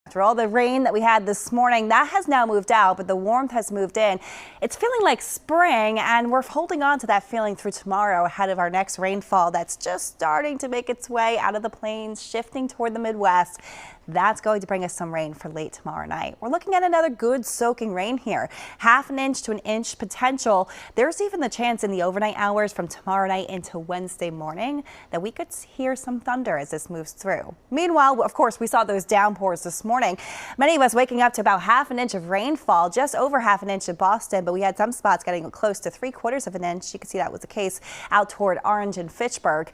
After all the rain that we had this morning, that has now moved out, but the warmth has moved in. It's feeling like spring, and we're holding on to that feeling through tomorrow ahead of our next rainfall that's just starting to make its way out of the plains, shifting toward the Midwest. That's going to bring us some rain for late tomorrow night. We're looking at another good soaking rain here. 1/2 inch to 1 inch potential. There's even the chance in the overnight hours from tomorrow night into Wednesday morning that we could hear some thunder as this moves through. Meanwhile, of course, we saw those downpours this morning. Many of us waking up to about 1/2 inch of rainfall, just over 1/2 inch in Boston, but we had some spots getting close to 3/4 inch. You can see that was the case out toward Orange and Fitchburg.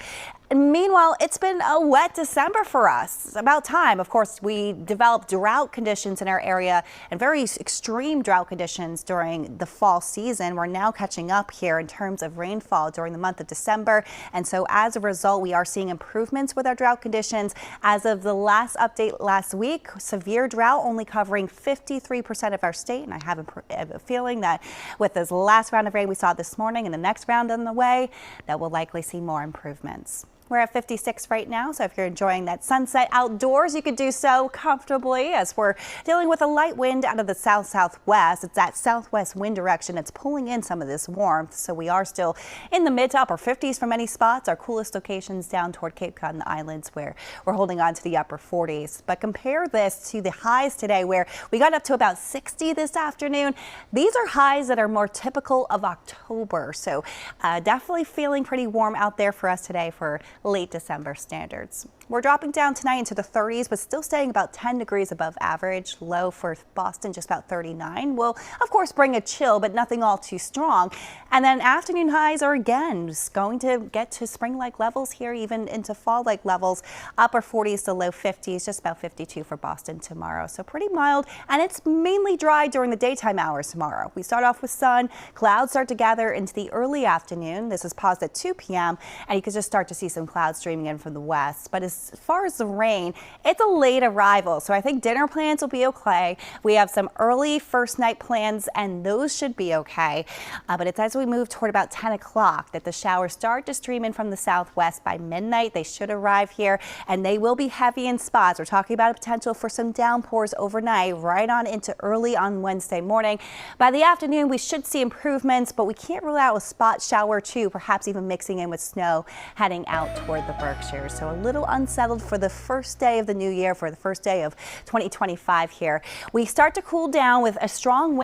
And meanwhile, it's been a wet December for us. It's about time. Of course, we developed drought conditions in our area and very extreme drought conditions during the fall season. We're now catching up here in terms of rainfall during the month of December. And so as a result, we are seeing improvements with our drought conditions. As of the last update last week, severe drought only covering 53% of our state. And I have a feeling that with this last round of rain we saw this morning and the next round on the way, that we'll likely see more improvements. We're at 56 right now, so if you're enjoying that sunset outdoors, you could do so comfortably as we're dealing with a light wind out of the south-southwest. It's that southwest wind direction that's pulling in some of this warmth, so we are still in the mid to upper 50s for many spots. Our coolest locations down toward Cape Cod and the islands where we're holding on to the upper 40s. But compare this to the highs today where we got up to about 60 this afternoon. These are highs that are more typical of October, so definitely feeling pretty warm out there for us today for late December standards. We're dropping down tonight into the 30s, but still staying about 10 degrees above average. Low for Boston, just about 39. Will, of course, bring a chill, but nothing all too strong. And then afternoon highs are again just going to get to spring-like levels here, even into fall-like levels. Upper 40s to low 50s, just about 52 for Boston tomorrow. So pretty mild, and it's mainly dry during the daytime hours tomorrow. We start off with sun. Clouds start to gather into the early afternoon. This is paused at 2 p.m., and you can just start to see some clouds streaming in from the west. But as far as the rain, it's a late arrival, so I think dinner plans will be okay. We have some early first night plans, and those should be okay. But it's as we move toward about 10 o'clock that the showers start to stream in from the southwest. By midnight, they should arrive here, and they will be heavy in spots. We're talking about a potential for some downpours overnight, right on into early on Wednesday morning. By the afternoon, we should see improvements, but we can't rule out a spot shower too, perhaps even mixing in with snow heading out toward the Berkshires. So a little unsettled for the first day of the new year, for the first day of 2025 here. We start to cool down with a strong wind.